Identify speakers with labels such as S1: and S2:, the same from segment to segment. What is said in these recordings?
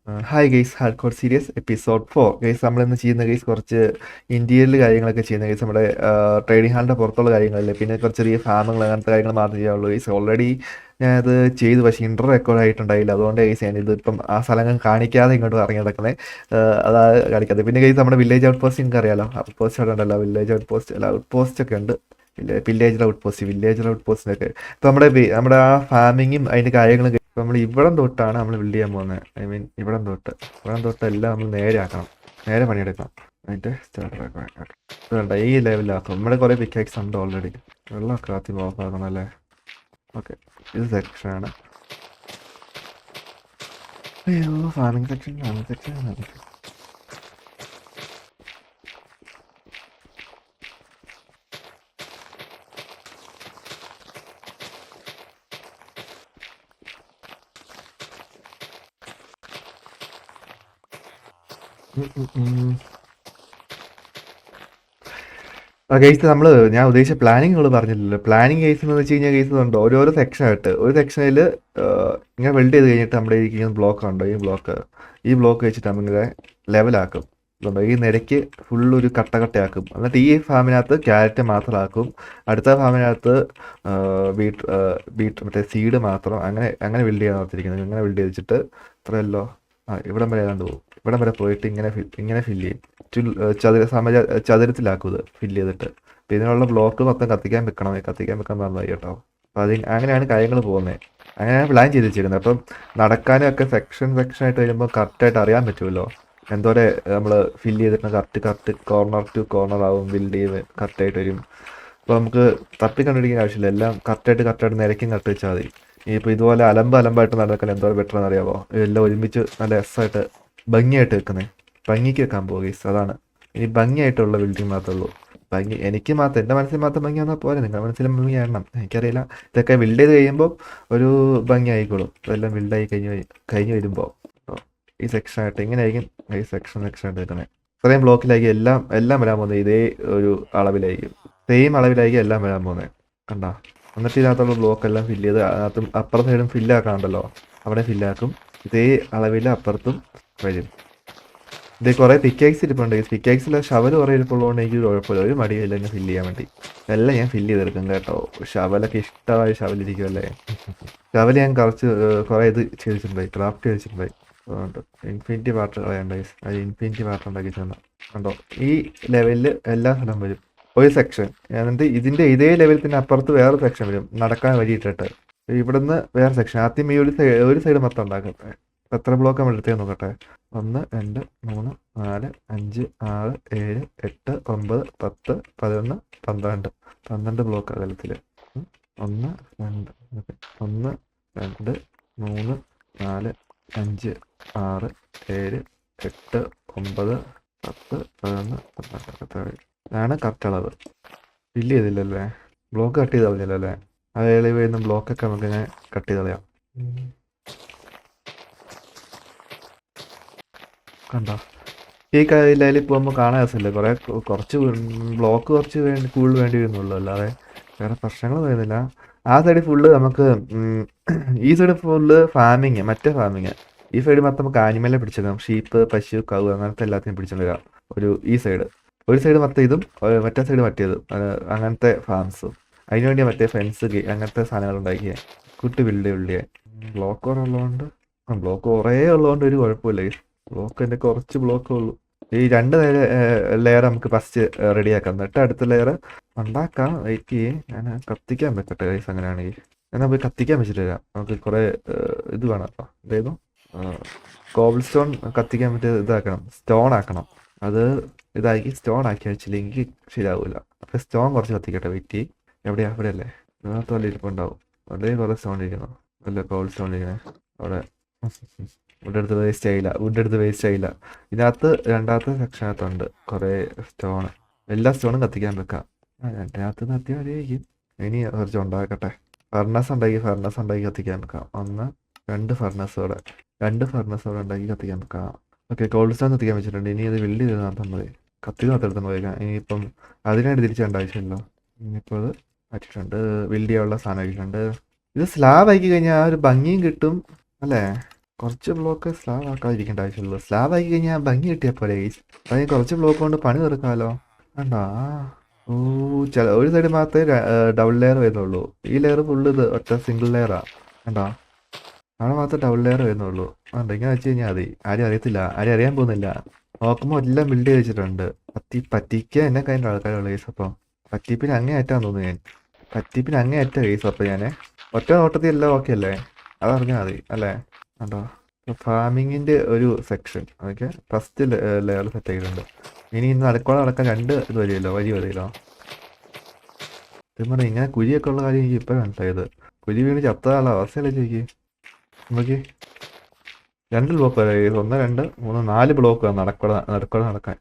S1: Hi guys hardcore series episode 4 guys നമ്മളിന്ന് ചെയ്യുന്ന guys കുറച്ച് ഇന്റീരിയൽ കാര്യങ്ങളൊക്കെ ചെയ്യുന്ന ഗൈസ് നമ്മുടെ ട്രേഡിംഗ് ഹാളിൻ്റെ പുറത്തുള്ള കാര്യങ്ങളല്ലേ പിന്നെ കുറച്ച് ചെറിയ ഫാമുകൾ അങ്ങനത്തെ കാര്യങ്ങൾ മാത്രമേ ചെയ്യാവുള്ളൂ ഗൈസ് ഓൾറെഡി ഞാനത് ചെയ്തു പക്ഷേ ഇൻ്റർ റെക്കോർഡ് ആയിട്ടുണ്ടായില്ല അതുകൊണ്ട് ഗൈസ് ഞാനിത് ഇപ്പം ആ സ്ഥലങ്ങൾ കാണിക്കാതെ ഇങ്ങോട്ട് ഇറങ്ങി നടക്കുന്നത് അതായത് കാണിക്കാതെ പിന്നെ ഗൈസ് നമ്മുടെ വില്ലേജ് ഔട്ട് പോസ്റ്റ് നിങ്ങൾക്ക് അറിയാലോ ഔട്ട് പോസ്റ്റ് അവിടെ ഉണ്ടല്ലോ വില്ലേജ് ഔട്ട് പോസ്റ്റ് അല്ല ഔട്ട് പോസ്റ്റ് ഒക്കെ ഉണ്ട് വില്ലേജ് ഔട്ട് പോസ്റ്റിനൊക്കെ ഇപ്പം നമ്മുടെ ആ ഫാമിങ്ങും അതിൻ്റെ കാര്യങ്ങളും ഇപ്പം നമ്മൾ ഇവിടം തൊട്ടാണ് നമ്മൾ ബിൽഡ് ചെയ്യാൻ പോകുന്നത് ഐ മീൻ ഇവിടം തൊട്ട് എല്ലാം നമ്മൾ നേരെ ആക്കണം നേരെ പണിയെടുക്കണം അതിൻ്റെ സ്റ്റാർട്ടർ ആക്കണം വേണ്ട ഈ ലെവലിലാക്കും നമ്മുടെ കുറേ പിക്കാക്സ് ഉണ്ട് ഓൾറെഡി വെള്ളമൊക്കെ ആദ്യം ഓഫ് ആക്കണം അല്ലേ ഓക്കെ ഇത് സെക്ഷനാണ് അയ്യോ ഫാമിംഗ് സെക്ഷൻ കേസ് ഞാൻ ഉദ്ദേശിച്ച പ്ലാനിങ് നിങ്ങൾ പറഞ്ഞില്ലല്ലോ പ്ലാനിങ് കേസ് എന്ന് വെച്ച് കഴിഞ്ഞാൽ കേസ് ഉണ്ട് ഓരോരോ സെക്ഷനായിട്ട് ഒരു സെക്ഷനിൽ ഇങ്ങനെ വെൽഡ് ചെയ്ത് കഴിഞ്ഞിട്ട് നമ്മുടെ ഇരിക്കുന്ന ബ്ലോക്ക് ഉണ്ടോ ഈ ബ്ലോക്ക് വെച്ചിട്ട് നമ്മളിങ്ങനെ ലെവലാക്കും ഈ നിരക്ക് ഫുള്ളൊരു കട്ടയാക്കും എന്നിട്ട് ഈ ഫാമിനകത്ത് ക്യാരറ്റ് മാത്രമാക്കും അടുത്ത ഫാമിനകത്ത് ബീറ്റ് മറ്റേ സീഡ് മാത്രം അങ്ങനെ അങ്ങനെ ബിൽഡ് ചെയ്യാൻ ഓർത്തിരിക്കുന്നത് ഇങ്ങനെ ബിൽഡ് ചെയ്തിട്ട് ഇത്രയല്ലോ ഇവിടം വരെ ഏതാണ്ട് പോകും ഇവിടം വരെ പോയിട്ട് ഇങ്ങനെ ഫില്ല് ചെയ്യും ചതുരത്തിലാക്കും ഇത് ഫില്ല് ചെയ്തിട്ട് അപ്പം ഇതിനുള്ള ബ്ലോക്ക് മൊത്തം കത്തിക്കാൻ വെക്കാൻ നന്നായി കേട്ടോ അപ്പം അങ്ങനെയാണ് കാര്യങ്ങൾ പോകുന്നത് അങ്ങനെയാണ് പ്ലാൻ ചെയ്ത് വെച്ചിരുന്നത് അപ്പം നടക്കാനും ഒക്കെ സെക്ഷനായിട്ട് വരുമ്പോൾ കറക്റ്റായിട്ട് അറിയാൻ പറ്റുമല്ലോ എന്തോരെ നമ്മൾ ഫില്ല് ചെയ്തിട്ട് കറക്റ്റ് കോർണർ ടു കോർണർ ആവും ബിൽഡ് ചെയ്ത് കറക്റ്റായിട്ട് വരും അപ്പോൾ നമുക്ക് തപ്പി കണ്ടുപിടിക്കാൻ ആവശ്യമില്ല എല്ലാം കറക്റ്റായിട്ട് നിരക്കും കറക്റ്റ് വെച്ചാൽ മതി ഇപ്പോൾ ഇതുപോലെ അലമ്പായിട്ട് നടക്കാൻ എന്തോ ബെറ്റർ എന്നറിയാമോ എല്ലാം ഒരുമിച്ച് നല്ല രസമായിട്ട് ഭംഗിയായിട്ട് വെക്കുന്നത് ഭംഗിക്ക് വെക്കാൻ പോകുക അതാണ് ഇനി ഭംഗിയായിട്ടുള്ള ബിൽഡിംഗ് മാത്രമേ ഉള്ളൂ എനിക്ക് മാത്രം എൻ്റെ മനസ്സിൽ മാത്രം ഭംഗി വന്നാൽ പോലെ നിങ്ങളുടെ മനസ്സിലും ഭംഗി ആകണം എനിക്കറിയില്ല ഇതൊക്കെ ബിൽഡ് ചെയ്ത് കഴിയുമ്പോൾ ഒരു ഭംഗി ആയിക്കോളും ഇതെല്ലാം ബിൽഡായി കഴിഞ്ഞ് വരുമ്പോൾ ഈ സെക്ഷനായിട്ട് ഇങ്ങനെയായിരിക്കും ഈ സെക്ഷനായിട്ട് വെക്കുന്നത് ഇത്രയും ബ്ലോക്കിലായിരിക്കും എല്ലാം വരാൻ പോകുന്നത് ഇതേ ഒരു അളവിലായിരിക്കും സെയിം അളവിലായിരിക്കും എല്ലാം വരാൻ പോകുന്നത് കണ്ടോ എന്നിട്ട് ഇതിനകത്തുള്ള ബ്ലോക്ക് എല്ലാം ഫില്ല് ചെയ്ത് അതിനകത്തും അപ്പുറത്തെ സൈഡും ഫില്ലാക്കാണ്ടല്ലോ അവിടെ ഫില്ലാക്കും ഇതേ അളവിൽ അപ്പുറത്തും വരും ഇത് കുറേ പിക്കാക്സ് ഇരിപ്പുണ്ട് പിക്കാക്സിൽ ഷവൽ കുറേ ഇരിപ്പുള്ളതുകൊണ്ട് എനിക്ക് കുഴപ്പമില്ല ഒരു മടിയില്ല എന്നെ ഫില്ല് ചെയ്യാൻ വേണ്ടി എല്ലാം ഞാൻ ഫില്ല് ചെയ്തെടുക്കും കേട്ടോ ഷവലൊക്കെ ഇഷ്ടമായ ഷവലിരിക്കുമല്ലേ ഷവൽ ഞാൻ കുറേ ഇത് ചെയ്തിട്ടുണ്ടായി ക്രാഫ്റ്റ് ചെയ്തിട്ടുണ്ടായി അതുകൊണ്ട് ഇൻഫിനിറ്റി വാട്ടർ കളയണ്ടായി അത് ഇൻഫിനിറ്റി വാട്ടർ ഉണ്ടാക്കി തന്നെ കണ്ടോ ഈ ലെവലിൽ എല്ലാ സ്ഥലം വരും ഒരു സെക്ഷൻ എന്നിട്ട് ഇതിൻ്റെ ഇതേ ലെവലിൽ തന്നെ അപ്പുറത്ത് വേറെ സെക്ഷൻ വരും നടക്കാൻ വഴിയിട്ടിട്ട് ഇവിടുന്ന് വേറെ സെക്ഷൻ ആദ്യം ഈ ഒരു സൈഡ് മൊത്തം ഉണ്ടാക്കട്ടെ എത്ര ബ്ലോക്ക് നമ്മൾ എടുത്തേ നോക്കട്ടെ 1 2 3 4 5 6 7 8 9 10 11 12 ബ്ലോക്ക് അകലത്തിൽ 1 2 1 2 3 4 5 6 7 8 9 10 11 12 ഇതാണ് കറക്റ്റ് അളവ് ഫില്ല് ചെയ്തില്ലല്ലേ ബ്ലോക്ക് കട്ട് ചെയ്ത് കളഞ്ഞില്ലല്ലേ അതേളി വരുന്ന ബ്ലോക്കൊക്കെ നമുക്കിങ്ങനെ കട്ട് ചെയ്ത് കളയാം കണ്ടോ ഈ ലൈനിൽ പോകുമ്പോൾ കാണാൻ രസമില്ല കുറച്ച് ബ്ലോക്ക് കൂടുതൽ വേണ്ടി വരുന്നുള്ളൂ അല്ലാതെ വേറെ പ്രശ്നങ്ങൾ വരുന്നില്ല ആ സൈഡ് ഫുള്ള് നമുക്ക് ഈ സൈഡ് ഫുള്ള് മറ്റേ ഫാമിങ് ഈ സൈഡ് മൊത്തം നമുക്ക് ആനിമലെ പിടിച്ചേക്കാം ഷീപ്പ് പശു കവ് അങ്ങനത്തെ എല്ലാത്തിനും പിടിച്ചോണ്ടിരാം ഒരു സൈഡ് മൊത്തം ഇതും മറ്റേ സൈഡ് മറ്റേതും അങ്ങനത്തെ ഫാംസും അതിനുവേണ്ടി മറ്റേ ഫെൻസ് അങ്ങനത്തെ സാധനങ്ങൾ ഉണ്ടാക്കിയ ബിൽഡ് ചെയ്യാൻ ബ്ലോക്ക് കുറവുള്ളതുകൊണ്ട് ഒരു കുഴപ്പമില്ല ബ്ലോക്കിൻ്റെ കുറച്ച് ബ്ലോക്കേ ഉള്ളൂ ഈ 2 ലെയർ നമുക്ക് ഫസ്റ്റ് റെഡിയാക്കാം എന്നിട്ട് അടുത്ത ലെയർ ഉണ്ടാക്കാം വെയിറ്റ് ചെയ്യേ ഞാൻ കത്തിക്കാൻ പറ്റട്ടെ ഗൈസ് അങ്ങനെയാണെങ്കിൽ എന്നാൽ പോയി കത്തിക്കാൻ വെച്ചിട്ട് വരാം നമുക്ക് കുറേ ഇത് വേണം കേട്ടോ അതായത് കോബിൾ സ്റ്റോൺ കത്തിക്കാൻ പറ്റിയ ഇതാക്കണം സ്റ്റോൺ ആക്കണം അത് ഇതാക്കി സ്റ്റോൺ ആക്കി വെച്ചില്ലെങ്കിൽ ശരിയാവില്ല അപ്പോൾ സ്റ്റോൺ കുറച്ച് കത്തിക്കട്ടെ വെയിറ്റ് ചെയ്യും ഇവിടെ അല്ലേ ഇതിനകത്ത് വല്ല ഇരിപ്പുണ്ടാവും വളരെ കുറേ സ്റ്റോൺ ഇരിക്കണം അല്ല കോബിൾ സ്റ്റോൺ ഇരിക്കണേ അവിടെ വുഡ് എടുത്ത് വേസ്റ്റ് ആയില്ല ഇതിനകത്ത് രണ്ടാമത്തെ സെക്ഷനകത്തുണ്ട് കുറേ സ്റ്റോണ് എല്ലാ സ്റ്റോണും കത്തിക്കാൻ വെക്കാം രണ്ടിനകത്ത് കത്തിയാൽ മതിയായിരിക്കും ഇനി കുറച്ച് ഉണ്ടാക്കട്ടെ ഫർണസ് ഉണ്ടാക്കി കത്തിക്കാൻ വെക്കാം 2 ഫർണസോടെ ഉണ്ടാക്കി കത്തിക്കാൻ വെക്കാം ഓക്കെ കോൾഡ് സ്റ്റോൺ കത്തിക്കാൻ വെച്ചിട്ടുണ്ട് ഇനി അത് ബിൽഡ് ചെയ്ത് നടത്താൻ മതി കത്തി മാത്രം പോയേക്കാം ഇനിയിപ്പം അതിനായിട്ട് തിരിച്ചേണ്ട ആവശ്യമില്ലല്ലോ ഇനിയിപ്പോൾ അത് മാറ്റിയിട്ടുണ്ട് ബിൽഡ് ചെയ്യാനുള്ള സാധനം ആക്കിയിട്ടുണ്ട് ഇത് സ്ലാബ് ആക്കി കഴിഞ്ഞാൽ ആ ഒരു ഭംഗിയും കിട്ടും അല്ലേ കുറച്ച് ബ്ലോക്ക് സ്ലാബ് ആക്കാതിരിക്കേണ്ട ആവശ്യമുള്ളൂ. സ്ലാബ് ആക്കി കഴിഞ്ഞാൽ ഭംഗി കിട്ടിയാൽ പോലെ ഗൈസ്. അതായത് കുറച്ച് ബ്ലോക്ക് കൊണ്ട് പണി തീർക്കാമല്ലോ. വേണ്ടാ. ഓ, ഒരു സൈഡ് മാത്രമേ ഡബിൾ ലെയർ വരുന്നുള്ളൂ. ഈ ലെയർ ഫുള്ള് ഇത് ഒറ്റ സിംഗിൾ ലെയറാ. വേണ്ടാ, അവിടെ മാത്രമേ ഡബിൾ ലെയർ വരുന്നുള്ളൂ. വേണ്ട, ഇങ്ങനെ വെച്ച് കഴിഞ്ഞാൽ മതി. ആരും അറിയത്തില്ല, ആരും അറിയാൻ പോകുന്നില്ല. നോക്കുമ്പോൾ എല്ലാം ബിൽഡ് ചെയ്ത് വെച്ചിട്ടുണ്ട്. പറ്റിക്കാൻ എന്നെ കഴിഞ്ഞ ആൾക്കാരുള്ള കേസ്. അപ്പം പറ്റിപ്പിന് അങ്ങേ അറ്റാന്ന് തോന്നുന്നു ഞാൻ. പറ്റിപ്പിന് അങ്ങേ അറ്റ കേസ്. അപ്പം ഞാൻ ഒറ്റ നോട്ടത്തിൽ എല്ലാം ഓക്കെ അല്ലേ? അതറിഞ്ഞാൽ മതി അല്ലേ? കണ്ടോ, ഫാമിങ്ങിൻ്റെ ഒരു section okay first layer set ആക്കിയിട്ടുണ്ട്. ഇനി ഇന്ന് അടുക്കള നടക്കാൻ 2 ഇത് വരികയല്ലോ, വഴി വരികയില്ലോ. ഇതെന്ന് പറഞ്ഞാൽ ഇങ്ങനെ കുഴിയൊക്കെ ഉള്ള കാര്യം എനിക്ക് ഇപ്പം മനസ്സിലായത്. കുഴി വീണ് ചത്താനുള്ള അവസ്ഥയല്ലേ ചോദിക്കുക നമുക്ക്. 2 ബ്ലോക്ക് വരെ, 1 2 3 4 ബ്ലോക്ക് നടക്കൂടെ നടക്കാൻ.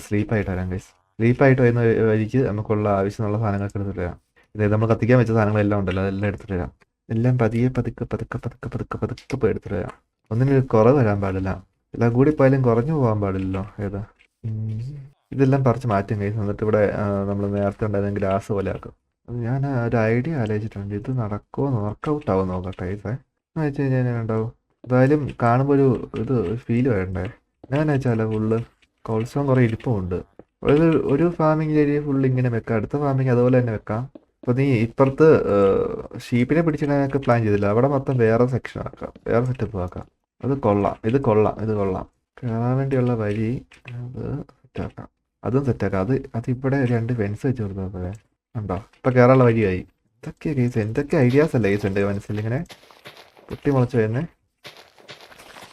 S1: സ്ലീപ്പായിട്ട് വരാം ഗൈസ്. സ്ലീപ്പായിട്ട് വരുന്ന വഴിക്ക് നമുക്കുള്ള ആവശ്യമുള്ള സാധനങ്ങളൊക്കെ എടുത്തിട്ട് വരാം. ഇതായത് നമ്മൾ കത്തിക്കാൻ വെച്ച സാധനങ്ങളെല്ലാം ഉണ്ടല്ലോ, അതെല്ലാം എടുത്തിട്ട് വരാം. എല്ലാം പതിയെ പതുക്കെ പോയി എടുത്തിട്ട് വരാം. ഒന്നിനൊരു കുറവ് വരാൻ പാടില്ല. എല്ലാം കൂടി പോയാലും കുറഞ്ഞു പോകാൻ പാടില്ലല്ലോ. ഏതാ ഇതെല്ലാം പറിച്ച് മാറ്റും ഗൈസ്. എന്നിട്ട് ഇവിടെ നമ്മൾ നേരത്തെ ഉണ്ടായിരുന്ന ഗ്രാസ് പോലെ ആക്കും. ഞാൻ ഒരു ഐഡിയ ആലോചിച്ചിട്ടുണ്ട്. ഇത് നടക്കുമോ, വർക്കൗട്ട് ആവും നോക്കട്ടെ ഗൈസേ. എന്ന് വെച്ച് കഴിഞ്ഞാൽ എങ്ങനെ ഉണ്ടാവും? എന്തായാലും കാണുമ്പോൾ ഒരു ഫീല് വേണ്ടേ? എങ്ങനെ വെച്ചാലോ, ഫുള്ള് കോൾസ്റ്റോൺ കുറേ ഇരിപ്പുമുണ്ട്. ഒരു ഫാമിംഗ് ഏരിയ ഫുള്ള് ഇങ്ങനെ വെക്കാം, അടുത്ത ഫാമിംഗ് അതുപോലെ തന്നെ വെക്കാം. അപ്പോൾ നീ ഇപ്പുറത്ത് ഷീപ്പിനെ പിടിച്ചിടാനൊക്കെ പ്ലാൻ ചെയ്തില്ല, അവിടെ മൊത്തം വേറെ സെക്ഷൻ ആക്കാം, വേറെ സെറ്റപ്പ് ആക്കാം. ഇത് കൊള്ളാം. കയറാൻ വേണ്ടിയുള്ള വഴി അത് സെറ്റാക്കാം, അതും സെറ്റാക്കാം. അത് ഇവിടെ 2 ഫെൻസ് വെച്ച് കൊടുത്തപ്പോഴേ ഉണ്ടോ, ഇപ്പം കയറാനുള്ള വഴിയായി. എന്തൊക്കെ ഐഡിയാസ് അല്ലേ കേസ് ഉണ്ട് മനസ്സിൽ ഇങ്ങനെ പൊട്ടി മുളച്ച് വരുന്നേ.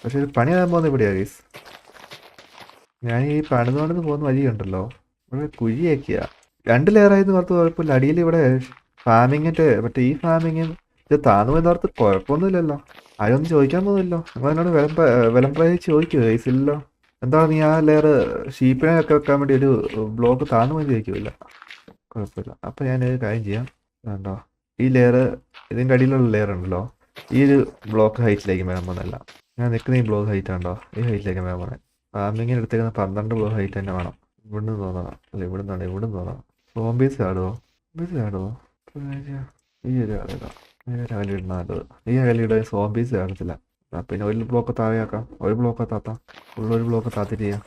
S1: പക്ഷെ ഒരു പണിയാകാൻ പോകുന്ന ഇവിടെയാണ് കേസ്. ഞാൻ ഈ പണിതുകൊണ്ടെന്ന് പോകുന്ന വഴിയുണ്ടല്ലോ, ഇവിടെ കുഴിയൊക്കെയാ. 2 ലെയറായിരുന്നു പുറത്ത് കുഴപ്പമില്ല. അടിയിൽ ഇവിടെ ഫാമിങ്ങിൻ്റെ മറ്റേ ഈ ഫാമിങ്ങും ഇത് താന്നു പോയെന്നോർത്ത് കുഴപ്പമൊന്നുമില്ലല്ലോ. ആരും ഒന്നും ചോദിക്കാൻ പോകുന്നില്ലോ. നിങ്ങൾ എന്നോട് വിലം പ്രയോഗിച്ച് ചോദിക്കുമോ കേസ്? ഇല്ലല്ലോ. എന്താണ് നീ ആ ലെയർ ഷീപ്പിനെ ഒക്കെ വെക്കാൻ വേണ്ടി ഒരു ബ്ലോക്ക് താന്നു പോയി ചോദിക്കില്ല. കുഴപ്പമില്ല. അപ്പോൾ ഞാനൊരു കാര്യം ചെയ്യാം. വേണ്ടോ, ഈ ലെയർ ഇതിൻ്റെ അടിയിലുള്ള ലെയർ ഉണ്ടല്ലോ, ഈ ഒരു ബ്ലോക്ക് ഹൈറ്റിലേക്ക് വേണം പോകുന്നല്ല. ഞാൻ നിൽക്കുന്ന ഈ ബ്ലോക്ക് ഹൈറ്റ് ഉണ്ടോ, ഈ ഹൈറ്റിലേക്ക് വേണം പോകണേ. ഫാമിങ്ങിന് എടുത്തേക്കുന്ന 12 ബ്ലോക്ക് ഹൈറ്റ് തന്നെ വേണം. ഇവിടുന്ന് തോന്നണം, അല്ല ഇവിടുന്ന് തോന്നണം. സോംബീസ് ആടുമോ? ഈ ഒരു ആളിടാം, ഈ ഒരു അകലിടുന്ന നല്ലത്. ഈ അകലിയുടെ സോംബീസ് ആടത്തില്ല. പിന്നെ ഒരു ബ്ലോക്ക് താഴെയാക്കാം, ഒരു ബ്ലോക്ക് താത്താം, ഒരു ബ്ലോക്ക് താത്തിട്ട് ചെയ്യാം.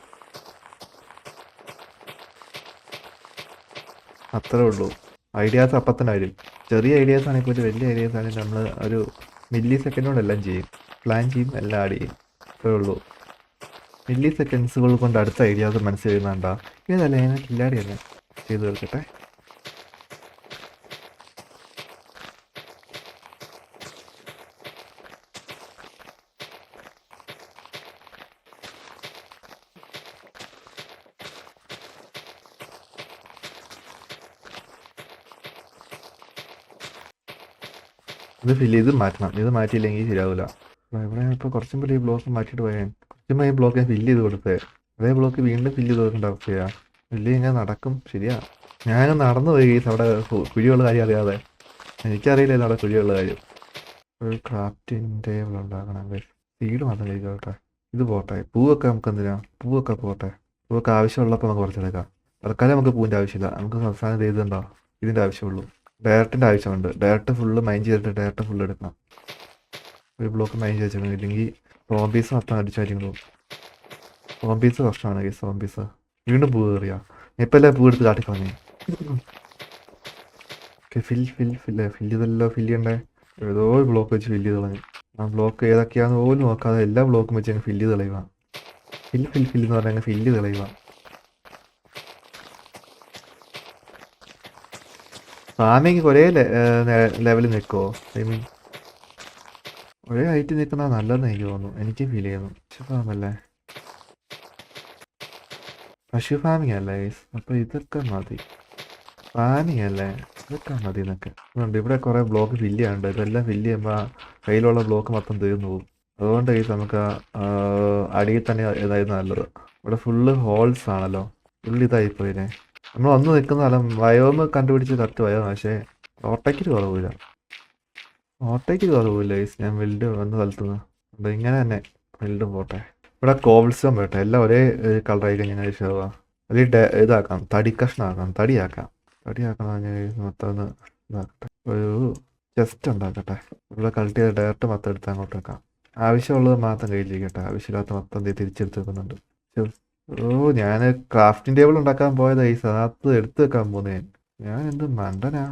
S1: അത്രേ ഉള്ളൂ. ഐഡിയാസ് അപ്പം തന്നെ വരും. ചെറിയ ഐഡിയാസ് ആണെങ്കിൽ പോലും വലിയ ഐഡിയാസ് ആണെങ്കിൽ നമ്മൾ ഒരു മില്ലി സെക്കൻഡ് കൊണ്ടെല്ലാം ചെയ്യും, പ്ലാൻ ചെയ്യും, എല്ലാം ആഡ് ചെയ്യും. അത്രേ ഉള്ളൂ. മില്ലി സെക്കൻഡ്സുകൾ കൊണ്ട് അടുത്ത ഐഡിയാസ് മനസ്സിൽ വരുന്നുണ്ടോ? ഏതല്ലേ ഞാൻ കില്ലാടി തന്നെ ചെയ്ത് തീർക്കട്ടെ. ഇത് മാറ്റണം. ഇത് മാറ്റിയില്ലെങ്കിൽ ശരിയാവില്ല. ഇവിടെ ഇപ്പോൾ കുറച്ചും കൂടി ഈ ബ്ലോക്ക് മാറ്റിയിട്ട് പോയാൽ കുറച്ചും ഈ ബ്ലോക്ക് ഫില്ല് ചെയ്ത് കൊടുത്തേ, അതേ ബ്ലോക്ക് വീണ്ടും ഫില്ല് ചെയ്ത് കൊടുക്കേണ്ട അവസ്ഥയാ. ഫില്ല് ഇങ്ങനെ നടക്കും. ശരിയാ, ഞാൻ നടന്നു പോയി അവിടെ കുഴിയുള്ള കാര്യം അറിയാതെ. എനിക്കറിയില്ലായിരുന്നു അവിടെ കുഴിയുള്ള കാര്യം. ഒരു ക്രാഫ്റ്റിംഗ് ടേബിൾ ഉണ്ടാക്കണം. സീഡ് മാത്രം കഴിക്കട്ടെ. ഇത് പോട്ടെ. പൂവൊക്കെ നമുക്ക് എന്തിനാ? പൂവൊക്കെ പോട്ടെ. പൂവൊക്കെ ആവശ്യമുള്ളപ്പോൾ നമുക്ക് കുറച്ചെടുക്കാം. തൽക്കാലം നമുക്ക് പൂവിൻ്റെ ആവശ്യമില്ല. നമുക്ക് അവസാനം ചെയ്തുണ്ടോ ഇതിൻ്റെ ആവശ്യമുള്ളൂ. ഡയറക്റ്റിൻ്റെ ആവശ്യമുണ്ട്. ഡയറക്റ്റ് ഫുള്ള് മൈൻ ചെയ്തിട്ട് ഡയറക്റ്റ് ഫുള്ള് എടുക്കണം. ഒരു ബ്ലോക്ക് മൈൻ ചെയ്ത് വെച്ചിട്ടുണ്ട്. ഇല്ലെങ്കിൽ സോംബീസ് മൊത്തം അടിച്ചായിരിക്കും. സോംബീസ് കഷ്ടമാണ് ഈ സോംബീസ്. വീണ്ടും പൂ കയറിയാ. ഇപ്പം എല്ലാം പൂ എടുത്ത് കാട്ടിക്കളഞ്ഞേ. ഫില്ല് ചെയ്യണ്ടേ. ഏതോ ഒരു ബ്ലോക്ക് വെച്ച് ഫില്ല് ചെയ്ത് കളഞ്ഞു. ആ ബ്ലോക്ക് ഏതൊക്കെയാണെന്ന് പോലും നോക്കാതെ എല്ലാ ബ്ലോക്കും വെച്ച് അങ്ങ് ഫില്ല് ചെയ്ത് കളയുക. ഫില്ല് എന്ന് പറഞ്ഞാൽ അങ്ങ് ഫില്ല് ചെയ്ത് കളയുക. ഫാമിങ് ഒരേ ലെവലിൽ നിൽക്കുമോ? ഐ മീൻ ഒരേ ഹൈറ്റ് നിൽക്കുന്ന നല്ലതെന്ന് എനിക്ക് തോന്നുന്നു. എനിക്ക് ഫീൽ ചെയ്യുന്നു. പശു ഫാമല്ലേ, പശു ഫാമിങ് അല്ലേ ഗൈസ്? അപ്പോൾ ഇതൊക്കെ മതി. ഫാമിങ് അല്ലേ, ഇതൊക്കെ മതി എന്നൊക്കെ അതുകൊണ്ട് ഇവിടെ കുറേ ബ്ലോക്ക് ഫില്ല് ചെയ്യാനുണ്ട്. ഇതെല്ലാം ഫില്ല് ചെയ്യുമ്പോൾ കയ്യിലുള്ള ബ്ലോക്ക് മൊത്തം തീർന്നു പോകും. അതുകൊണ്ട് ഗൈസ് നമുക്ക് അടിയിൽ തന്നെ ഇതായിരുന്നു നല്ലത്. ഇവിടെ ഫുള്ള് ഹോൾസ് ആണല്ലോ, ഫുള്ള് ഇതായിപ്പോയില്ലേ. നമ്മൾ വന്ന് നിൽക്കുന്ന സ്ഥലം വയോമ് കണ്ടുപിടിച്ച് കറക്റ്റ് വയോ, പക്ഷേ ഓട്ടയ്ക്ക് കുറവില്ല ഗൈസ്. ഞാൻ വെൽഡ് വന്ന സ്ഥലത്തുനിന്ന് അപ്പോൾ ഇങ്ങനെ തന്നെ വെൽഡും പോട്ടെ. ഇവിടെ കോബിൾസ്റ്റോൺ പോട്ടെ. എല്ലാം ഒരേ കളറായി കഴിഞ്ഞാൽ ഷോവാ. അതിൽ ഇതാക്കാം, തടിയാക്കാം മൊത്തം ഒന്ന് ഇതാക്കട്ടെ. ഒരു ചെസ്റ്റ് ഉണ്ടാക്കട്ടെ. ഇവിടെ കളക്ട് ചെയ്ത് ഡയറക്റ്റ് മൊത്തം എടുത്ത് അങ്ങോട്ട് വെക്കാം. ആവശ്യമുള്ളത് മാത്രം കയ്യിലിരിക്കട്ടെ, ആവശ്യമില്ലാത്ത മൊത്തം ദേ തിരിച്ചെടുത്ത് വെക്കുന്നുണ്ട്. ശ്ശോ. ഓ, ഞാൻ ക്രാഫ്റ്റിംഗ് ടേബിൾ ഉണ്ടാക്കാൻ പോയത് ഗൈസ്, അതിനകത്ത് എടുത്ത് വെക്കാൻ പോന്നേ. ഞാൻ എന്ത് മണ്ടനാ,